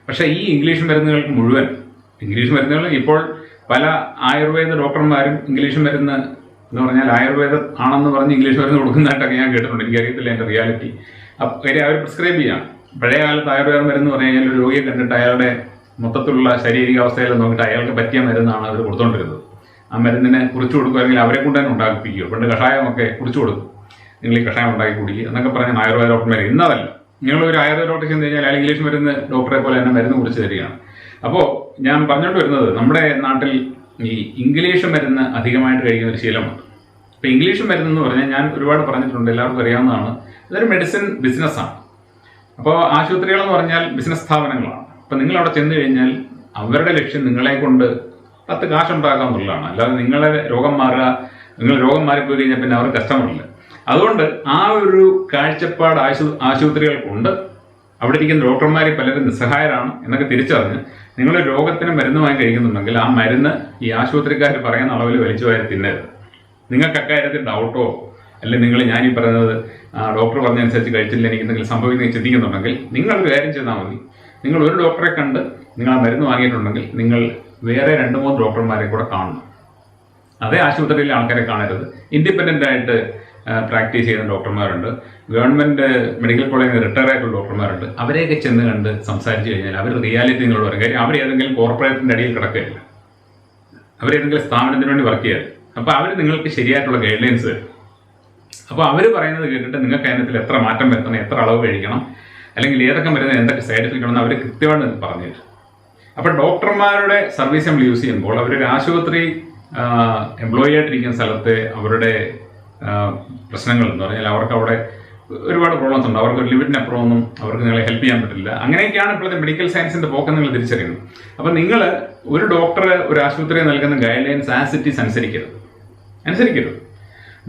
പക്ഷേ ഈ ഇംഗ്ലീഷ് മരുന്നുകൾക്ക് മുഴുവൻ ഇംഗ്ലീഷ് മരുന്നുകൾ ഇപ്പോൾ പല ആയുർവേദ ഡോക്ടർമാരും ഇംഗ്ലീഷ് മരുന്ന് എന്ന് പറഞ്ഞാൽ ആയുർവേദം ആണെന്ന് പറഞ്ഞ് ഇംഗ്ലീഷ് മരുന്ന് കൊടുക്കുന്നതായിട്ടൊക്കെ ഞാൻ കേട്ടിട്ടുണ്ട്. എനിക്കറിയത്തില്ല എൻ്റെ റിയാലിറ്റി. കാര്യം അവർ പ്രിസ്ക്രൈബ് ചെയ്യാം. പഴയ കാലത്ത് ആയുർവേദ മരുന്ന് പറഞ്ഞു കഴിഞ്ഞാൽ ഒരു രോഗിയെ കണ്ടിട്ട് അയാളുടെ മൊത്തത്തിലുള്ള ശാരീരികാവസ്ഥയെല്ലാം നോക്കിയിട്ട് അയാൾക്ക് പറ്റിയ മരുന്നാണ് അവർ കൊടുത്തുകൊണ്ടിരുന്നത്. ആ മരുന്നിനെ കുറിച്ച് കൊടുക്കുകയാണെങ്കിൽ അവരെ കൊണ്ട് തന്നെ ഉണ്ടാക്കിപ്പിക്കുകയോ. പണ്ട് കഷായമൊക്കെ കുറിച്ച് കൊടുക്കും, നിങ്ങൾ ഈ കഷായം ഉണ്ടാക്കി കുടിക്കുക എന്നൊക്കെ പറഞ്ഞാൽ ആയുർവേദ ഡോക്ടർമാർ. ഇന്നതല്ല, നിങ്ങളൊരു ആയുർവേദ ഡോക്ടർ ചെന്ന് കഴിഞ്ഞാൽ അയാൾ ഇംഗ്ലീഷ് മരുന്ന് ഡോക്ടറെ പോലെ തന്നെ മരുന്ന് കുറിച്ച് തരികയാണ്. അപ്പോൾ ഞാൻ പറഞ്ഞുകൊണ്ട് വരുന്നത് നമ്മുടെ നാട്ടിൽ ഈ ഇംഗ്ലീഷ് മരുന്ന് അധികമായിട്ട് കഴിക്കുന്ന ഒരു ശീലമുണ്ട്. ഇപ്പോൾ ഇംഗ്ലീഷ് മരുന്ന് എന്ന് പറഞ്ഞാൽ ഞാൻ ഒരുപാട് പറഞ്ഞിട്ടുണ്ട്, എല്ലാവർക്കും അറിയാവുന്നതാണ്. ഇതൊരു മെഡിസിൻ ബിസിനസ്സാണ്. അപ്പോൾ ആശുപത്രികളെന്ന് പറഞ്ഞാൽ ബിസിനസ് സ്ഥാപനങ്ങളാണ്. അപ്പോൾ നിങ്ങളവിടെ ചെന്ന് കഴിഞ്ഞാൽ അവരുടെ ലക്ഷ്യം നിങ്ങളെ കൊണ്ട് 10 കാശുണ്ടാക്കുക എന്നുള്ളതാണ്. അല്ലാതെ നിങ്ങളെ രോഗം മാറുക, നിങ്ങൾ രോഗം മാറിപ്പോയി കഴിഞ്ഞാൽ പിന്നെ അവർക്ക് കസ്റ്റമറില്ല. അതുകൊണ്ട് ആ ഒരു കാഴ്ചപ്പാട് ആശുപത്രികൾക്കുണ്ട്. അവിടെ ഇരിക്കുന്ന ഡോക്ടർമാർ പലരും നിസ്സഹായരാണ് എന്നൊക്കെ തിരിച്ചറിഞ്ഞ് നിങ്ങൾ രോഗത്തിന് മരുന്നുമായി കഴിക്കുന്നുണ്ടെങ്കിൽ ആ മരുന്ന് ഈ ആശുപത്രിക്കാർ പറയുന്ന അളവിൽ വലിച്ചു വാരി തിന്നരുത്. നിങ്ങൾക്ക് അക്കാര്യത്തിൽ ഡൗട്ടോ അല്ലെങ്കിൽ നിങ്ങൾ ഞാനീ പറയുന്നത് ഡോക്ടർ പറഞ്ഞതനുസരിച്ച് കഴിച്ചില്ല എനിക്ക് എന്തെങ്കിലും സംഭവിക്കുന്നത് ചിന്തിക്കുന്നുണ്ടെങ്കിൽ നിങ്ങളൊരു കാര്യം ചെയ്താൽ മതി. നിങ്ങൾ ഒരു ഡോക്ടറെ കണ്ട് നിങ്ങൾ ആ മരുന്ന് വാങ്ങിയിട്ടുണ്ടെങ്കിൽ നിങ്ങൾ വേറെ 2-3 ഡോക്ടർമാരെ കൂടെ കാണണം. അതേ ആശുപത്രിയിലെ ആൾക്കാരെ കാണരുത്. ഇൻഡിപെൻഡൻ്റ് ആയിട്ട് പ്രാക്ടീസ് ചെയ്യുന്ന ഡോക്ടർമാരുണ്ട്, ഗവൺമെൻറ് മെഡിക്കൽ കോളേജിൽ റിട്ടയർ ആയിട്ടുള്ള ഡോക്ടർമാരുണ്ട്. അവരെയൊക്കെ ചെന്ന് കണ്ട് സംസാരിച്ച് കഴിഞ്ഞാൽ അവർ റിയാലിറ്റി നിങ്ങളോട് പറയും. കാര്യം അവർ ഏതെങ്കിലും കോർപ്പറേറ്റിൻ്റെ അടിയിൽ കിടക്കുകയില്ല, അവരേതെങ്കിലും സ്ഥാപനത്തിന് വേണ്ടി വർക്ക് ചെയ്യാറ്. അപ്പോൾ അവർ നിങ്ങൾക്ക് ശരിയായിട്ടുള്ള ഗൈഡ് ലൈൻസ് തരും. അപ്പോൾ അവർ പറയുന്നത് കേട്ടിട്ട് നിങ്ങൾക്ക് അതിനകത്തിൽ എത്ര മാറ്റം വരുത്തണം, എത്ര അളവ് കഴിക്കണം, അല്ലെങ്കിൽ ഏതൊക്കെ മരുന്ന് എന്തൊക്കെ സൈഡ് എഫക്റ്റ് ഉണ്ടെന്ന് അവർ കൃത്യമായിട്ട് പറഞ്ഞു തരും. അപ്പോൾ ഡോക്ടർമാരുടെ സർവീസ് നമ്മൾ യൂസ് ചെയ്യുമ്പോൾ അവരൊരു ആശുപത്രി എംപ്ലോയി ആയിട്ടിരിക്കുന്ന സ്ഥലത്തെ അവരുടെ പ്രശ്നങ്ങൾ എന്ന് പറഞ്ഞാൽ അവർക്ക് അവിടെ ഒരുപാട് പ്രോബ്ലംസ് ഉണ്ട്. അവർക്ക് ഒരു ലിമിറ്റിനപ്പുറമൊന്നും അവർക്ക് നിങ്ങളെ ഹെൽപ്പ് ചെയ്യാൻ പറ്റില്ല. അങ്ങനെയൊക്കെയാണ് ഇപ്പോഴത്തെ മെഡിക്കൽ സയൻസിൻ്റെ പോക്ക് നിങ്ങൾ തിരിച്ചറിയുന്നത്. അപ്പോൾ നിങ്ങൾ ഒരു ഡോക്ടർ ഒരു ആശുപത്രിയിൽ നൽകുന്ന guidelines as it is അനുസരിക്കരുത്.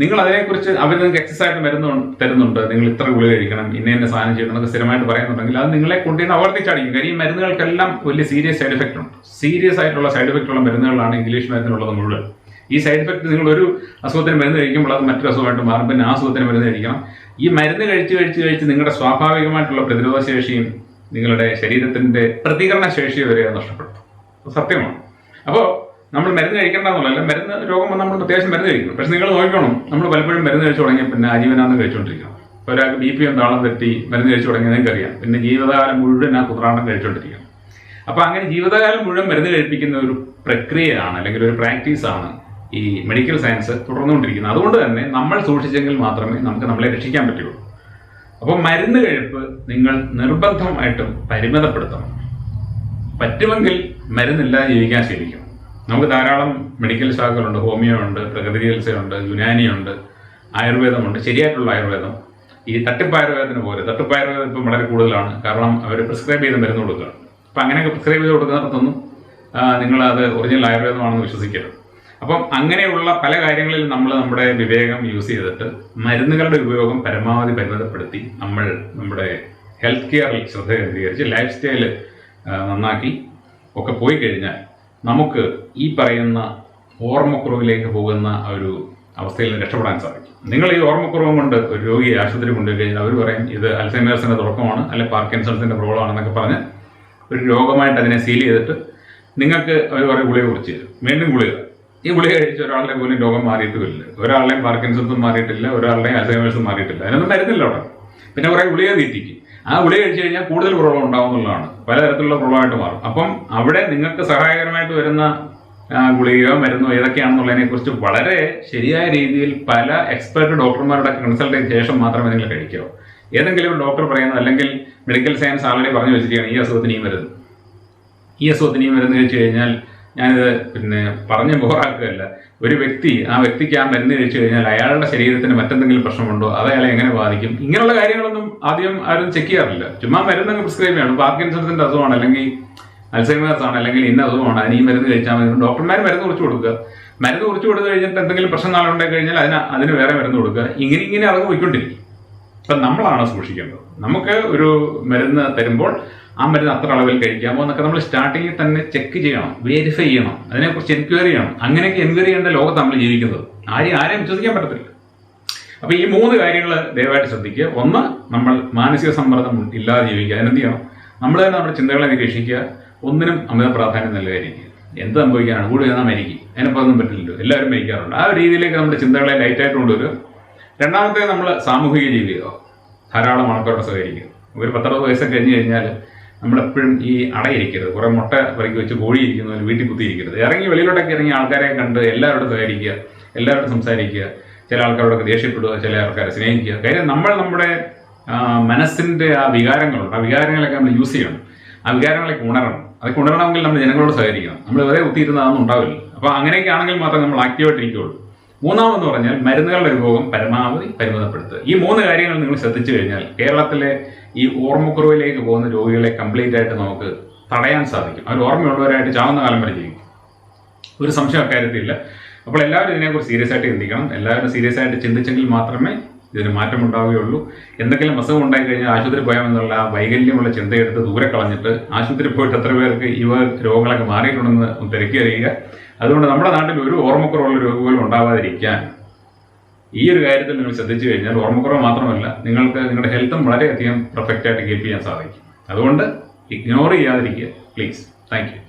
നിങ്ങൾ അതിനെക്കുറിച്ച് അവർ നിങ്ങൾക്ക് എക്സസ് ആയിട്ട് മരുന്ന് തരുന്നുണ്ട്, നിങ്ങൾ ഇത്ര ഗുളിക കഴിക്കണം, ഇന്ന സാധനം ചെയ്യണം എന്നൊക്കെ സ്ഥിരമായിട്ട് പറയുന്നുണ്ടെങ്കിൽ അത് നിങ്ങളെ കൊണ്ടുവന്ന് ആവർത്തിച്ചടിക്കും. കാര്യം ഈ മരുന്നുകൾക്കെല്ലാം വലിയ സീരിയസ് സൈഡ് എഫക്റ്റ് ഉണ്ട്. സീരിയസ് ആയിട്ടുള്ള സൈഡ് എഫക്റ്റ് ഉള്ള മരുന്നുകളാണ് ഇംഗ്ലീഷ് മരുന്നിനുള്ളത് മുഴുവൻ. ഈ സൈഡ് എഫക്റ്റ് നിങ്ങൾ ഒരു അസുഖത്തിന് മരുന്ന് കഴിക്കുമ്പോൾ അത് മറ്റൊരു അസുഖമായിട്ട് മാറും. പിന്നെ ആ അസുഖത്തിന് മരുന്ന് കഴിക്കണം. ഈ മരുന്ന് കഴിച്ച് നിങ്ങളുടെ സ്വാഭാവികമായിട്ടുള്ള പ്രതിരോധ ശേഷിയും നിങ്ങളുടെ ശരീരത്തിൻ്റെ പ്രതികരണ ശേഷിയും വരെ നഷ്ടപ്പെടുത്തും. സത്യമാണ്. അപ്പോൾ നമ്മൾ മരുന്ന് കഴിക്കേണ്ടതെന്നുള്ളതല്ല, മരുന്ന് രോഗം വന്ന് നമ്മൾ അത്യാവശ്യം മരുന്ന് കഴിക്കണം. പക്ഷെ നിങ്ങൾ നോക്കണം, നമ്മൾ പലപ്പോഴും മരുന്ന് കഴിച്ചു തുടങ്ങിയ പിന്നെ ആജീവനാന്ന് കഴിച്ചുകൊണ്ടിരിക്കണം. ഇപ്പോൾ ഒരാൾക്ക് BP താളം തെറ്റി മരുന്ന് കഴിച്ചു തുടങ്ങിയത് നിങ്ങൾക്കറിയാം. പിന്നെ ജീവിതകാലം മുഴുവൻ ആ കുതിരാണ്ടം കഴിച്ചുകൊണ്ടിരിക്കണം. അപ്പോൾ അങ്ങനെ ജീവിതകാലം മുഴുവൻ മരുന്ന് കഴിപ്പിക്കുന്ന ഒരു പ്രക്രിയയാണ് അല്ലെങ്കിൽ ഒരു പ്രാക്ടീസാണ് ഈ മെഡിക്കൽ സയൻസ് തുടർന്നുകൊണ്ടിരിക്കുന്നത്. അതുകൊണ്ട് തന്നെ നമ്മൾ സൂക്ഷിച്ചെങ്കിൽ മാത്രമേ നമുക്ക് നമ്മളെ രക്ഷിക്കാൻ പറ്റുള്ളൂ. അപ്പോൾ മരുന്ന് കഴിപ്പ് നിങ്ങൾ നിർബന്ധമായിട്ടും പരിമിതപ്പെടുത്തണം. പറ്റുമെങ്കിൽ മരുന്നില്ലാതെ ജീവിക്കാൻ ശീലിക്കണം. നമുക്ക് ധാരാളം മെഡിക്കൽ ശാഖകളുണ്ട്. ഹോമിയോ ഉണ്ട്, പ്രകൃതി ചികിത്സയുണ്ട്, യുനാനിയുണ്ട്, ആയുർവേദമുണ്ട്. ശരിയായിട്ടുള്ള ആയുർവേദം. ഈ തട്ടിപ്പായുർവേദത്തിന് പോലെ തട്ടിപ്പായുർവേദം ഇപ്പം വളരെ കൂടുതലാണ്. കാരണം അവർ പ്രിസ്ക്രൈബ് ചെയ്ത് മരുന്ന് കൊടുക്കുകയാണ്. അപ്പം അങ്ങനെയൊക്കെ പ്രിസ്ക്രൈബ് ചെയ്ത് കൊടുക്കുന്നിടത്തൊന്നും നിങ്ങളത് ഒറിജിനൽ ആയുർവേദമാണെന്ന് വിശ്വസിക്കരുത്. അപ്പം അങ്ങനെയുള്ള പല കാര്യങ്ങളിൽ നമ്മൾ നമ്മുടെ വിവേകം യൂസ് ചെയ്തിട്ട് മരുന്നുകളുടെ ഉപയോഗം പരമാവധി പരിമിതപ്പെടുത്തി നമ്മൾ നമ്മുടെ ഹെൽത്ത് കെയറിൽ ശ്രദ്ധ കേന്ദ്രീകരിച്ച് ലൈഫ് സ്റ്റൈല് നന്നാക്കി ഒക്കെ പോയി കഴിഞ്ഞാൽ നമുക്ക് ഈ പറയുന്ന ഓർമ്മക്കുറവിലേക്ക് പോകുന്ന ഒരു അവസ്ഥയിൽ രക്ഷപ്പെടാൻ സാധിക്കും. നിങ്ങൾ ഈ ഓർമ്മക്കുറവും കൊണ്ട് ഒരു രോഗിയെ ആശുപത്രി കൊണ്ടുപോയി കഴിഞ്ഞാൽ അവർ പറയും ഇത് അൽസൈമേഴ്സിൻ്റെ തുടക്കമാണ്, അല്ലെങ്കിൽ പാർക്കിൻസൺസിൻ്റെ പ്രോബ്ലം ആണെന്നൊക്കെ പറഞ്ഞ് ഒരു രോഗമായിട്ട് അതിനെ സീൽ ചെയ്തിട്ട് നിങ്ങൾക്ക് അവർ കുറേ ഗുളിക കുറിച്ച് തരും. വീണ്ടും ഗുളിക. ഈ ഗുളിക കഴിച്ച് ഒരാളുടെ പോലും രോഗം മാറിയിട്ടുമില്ല, ഒരാളുടെയും പാർക്കിൻസൺസും മാറിയിട്ടില്ല, ഒരാളുടെയും അൽസൈമേഴ്സും മാറിയിട്ടില്ല. അതിനൊന്നും മരുന്നില്ല അവിടെ. പിന്നെ കുറേ ഗുളിക തീറ്റിക്കും. ആ ഗുളിക കഴിച്ചു കഴിഞ്ഞാൽ കൂടുതൽ പ്രോബ്ലം ഉണ്ടാവും എന്നുള്ളതാണ്. പലതരത്തിലുള്ള പ്രോബ്ലമായിട്ട് മാറും. അപ്പം അവിടെ നിങ്ങൾക്ക് സഹായകരമായിട്ട് വരുന്ന ഗുളികയോ മരുന്നോ ഏതൊക്കെയാണെന്നുള്ളതിനെക്കുറിച്ച് വളരെ ശരിയായ രീതിയിൽ പല എക്സ്പെർട്ട് ഡോക്ടർമാരുടെ കൺസൾട്ട് ചെയ്ത ശേഷം മാത്രമേ നിങ്ങൾ കഴിക്കാവൂ. ഏതെങ്കിലും ഒരു ഡോക്ടർ പറയുന്നത് അല്ലെങ്കിൽ മെഡിക്കൽ സയൻസ് ആൾറെഡി പറഞ്ഞു വെച്ചിരിക്കുകയാണ് ഈ അസുഖത്തിന് ഈ മരുന്ന് കഴിച്ചു കഴിഞ്ഞാൽ ഞാനിത് പിന്നെ പറഞ്ഞ് ബോറാക്കുകയല്ല. ഒരു വ്യക്തി ആ വ്യക്തിക്ക് ആ മരുന്ന് കഴിച്ചു കഴിഞ്ഞാൽ അയാളുടെ ശരീരത്തിന് മറ്റെന്തെങ്കിലും പ്രശ്നമുണ്ടോ, അത് അയാളെ എങ്ങനെ ബാധിക്കും, ഇങ്ങനെയുള്ള കാര്യങ്ങളൊന്നും ആദ്യം ആരും ചെക്ക് ചെയ്യാറില്ല. ചുമ്മാ മരുന്നങ്ങ് പ്രിസ്ക്രൈബ് ചെയ്യണം. പാർക്കിൻസൺസിൻ്റെ അസുഖമാണ്, അല്ലെങ്കിൽ അൽസൈമേഴ്സ് ആണ്, അല്ലെങ്കിൽ ഇന്ന അസുഖമാണ്, അതിന് ഈ മരുന്ന് കഴിച്ചാൽ മതി. ഡോക്ടർമാർ മരുന്ന് കുറിച്ച് കൊടുക്കുക. മരുന്ന് കുറിച്ച് കൊടുത്തു കഴിഞ്ഞിട്ട് എന്തെങ്കിലും പ്രശ്നം നാളെ ഉണ്ടായി കഴിഞ്ഞാൽ അതിന് വേറെ മരുന്ന് കൊടുക്കുക. ഇങ്ങനെ അറിഞ്ഞ് പോയിക്കൊണ്ടിരിക്കും. അപ്പം നമ്മളാണ് സൂക്ഷിക്കേണ്ടത്. നമുക്ക് ഒരു മരുന്ന് തരുമ്പോൾ ആ മരുന്ന് അത്ര അളവിൽ കഴിക്കാമോ എന്നൊക്കെ നമ്മൾ സ്റ്റാർട്ടിങ്ങിൽ തന്നെ ചെക്ക് ചെയ്യണം, വെരിഫൈ ചെയ്യണം, അതിനെക്കുറിച്ച് എൻക്വയറി ചെയ്യണം. അങ്ങനെയൊക്കെ എൻക്വയറി ചെയ്യേണ്ട ലോകത്ത് നമ്മൾ ജീവിക്കുന്നത്. ആരെയും വിശ്വസിക്കാൻ പറ്റത്തില്ല. അപ്പോൾ ഈ 3 കാര്യങ്ങൾ ദയവായിട്ട് ശ്രദ്ധിക്കുക. ഒന്ന്, നമ്മൾ മാനസിക സമ്മർദ്ദം ഇല്ലാതെ ജീവിക്കുക. അതിനെന്ത് ചെയ്യണം? നമ്മൾ തന്നെ നമ്മുടെ ചിന്തകളെ നിരീക്ഷിക്കുക. ഒന്നിനും അമിത പ്രാധാന്യം നൽകാതിരിക്കുക. എന്ത് സംഭവിക്കാനാണ്? കൂടി എന്നാൽ മരിക്കും, അതിനിപ്പോൾ ഒന്നും പറ്റില്ലല്ലോ, എല്ലാവരും മരിക്കാറുണ്ട്. ആ ഒരു രീതിയിലേക്ക് നമ്മുടെ ചിന്തകളെ ലൈറ്റായിട്ട് കൊണ്ടുവരിക. രണ്ടാമത്തെ, നമ്മൾ സാമൂഹിക ജീവിക്കുക. ധാരാളം ആൾക്കാരോട് സഹകരിക്കുക. ഒരു 10-60 വയസ്സൊക്കെ കഴിഞ്ഞ് കഴിഞ്ഞാൽ നമ്മളെപ്പോഴും ഈ അടയിരിക്കരുത്. കുറേ മുട്ട പെറുക്കി വെച്ച് കോഴിയിരിക്കുന്നവർ വീട്ടിൽ കുത്തിയിരിക്കരുത്. വെളിയിലോട്ടൊക്കെ ഇറങ്ങി ആൾക്കാരെ കണ്ട് എല്ലാവരോടും സഹകരിക്കുക, എല്ലാവരോടും സംസാരിക്കുക. ചില ആൾക്കാരോടൊക്കെ ദേഷ്യപ്പെടുക, ചില ആൾക്കാരെ സ്നേഹിക്കുക. കാര്യം നമ്മുടെ മനസ്സിൻ്റെ ആ വികാരങ്ങളുണ്ട്. ആ വികാരങ്ങളൊക്കെ നമ്മൾ യൂസ് ചെയ്യണം. ആ വികാരങ്ങളൊക്കെ ഉണരണം. അതൊക്കെ ഉണരണമെങ്കിൽ നമ്മൾ ജനങ്ങളോട് സഹകരിക്കണം. നമ്മൾ വെറുതെ കുത്തിയിരുന്ന അതൊന്നും ഉണ്ടാവില്ല. അപ്പോൾ അങ്ങനെയൊക്കെ ആണെങ്കിൽ മാത്രമേ നമ്മൾ ആക്റ്റീവായിട്ടിരിക്കുകയുള്ളൂ. മൂന്നാമെന്ന് പറഞ്ഞാൽ മരുന്നുകളുടെ ഉപയോഗം പരമാവധി പരിമിതപ്പെടുത്തുക. ഈ 3 കാര്യങ്ങൾ നിങ്ങൾ ശ്രദ്ധിച്ചു കഴിഞ്ഞാൽ കേരളത്തിലെ ഈ ഓർമ്മക്കുറവിലേക്ക് പോകുന്ന രോഗികളെ കംപ്ലീറ്റ് ആയിട്ട് നമുക്ക് തടയാൻ സാധിക്കും. അവർ ഓർമ്മയുള്ളവരായിട്ട് ചാവുന്ന കാലം വരെ ജീവിക്കും. ഒരു സംശയം അക്കാര്യത്തിലില്ല. അപ്പോൾ എല്ലാവരും ഇതിനെക്കുറിച്ച് സീരിയസ് ആയിട്ട് ചിന്തിക്കണം. എല്ലാവരും സീരിയസ് ആയിട്ട് ചിന്തിച്ചെങ്കിൽ മാത്രമേ ഇതിന് മാറ്റം ഉണ്ടാവുകയുള്ളൂ. എന്തെങ്കിലും അസുഖം ഉണ്ടായിക്കഴിഞ്ഞാൽ ആശുപത്രി പോയാമെന്നുള്ള വൈകല്യമുള്ള ചിന്തയെടുത്ത് ദൂരെ കളഞ്ഞിട്ട് ആശുപത്രി പോയിട്ട് എത്ര പേർക്ക് രോഗങ്ങളൊക്കെ മാറിയിട്ടുണ്ടെന്ന് തിരക്കി അറിയുക. അതുകൊണ്ട് നമ്മുടെ നാട്ടിൽ ഒരു ഓർമ്മക്കുറവുള്ള രോഗികളും ഉണ്ടാവാതിരിക്കാൻ ഈ ഒരു കാര്യത്തിൽ നിങ്ങൾ ശ്രദ്ധിച്ചു കഴിഞ്ഞാൽ ഓർമ്മക്കുറവ് മാത്രമല്ല, നിങ്ങൾക്ക് നിങ്ങളുടെ ഹെൽത്തും വളരെയധികം പെർഫെക്റ്റ് ആയിട്ട് കീപ്പ് ചെയ്യാൻ സാധിക്കും. അതുകൊണ്ട് ഇഗ്നോർ ചെയ്യാതിരിക്കുക പ്ലീസ്. Thank you.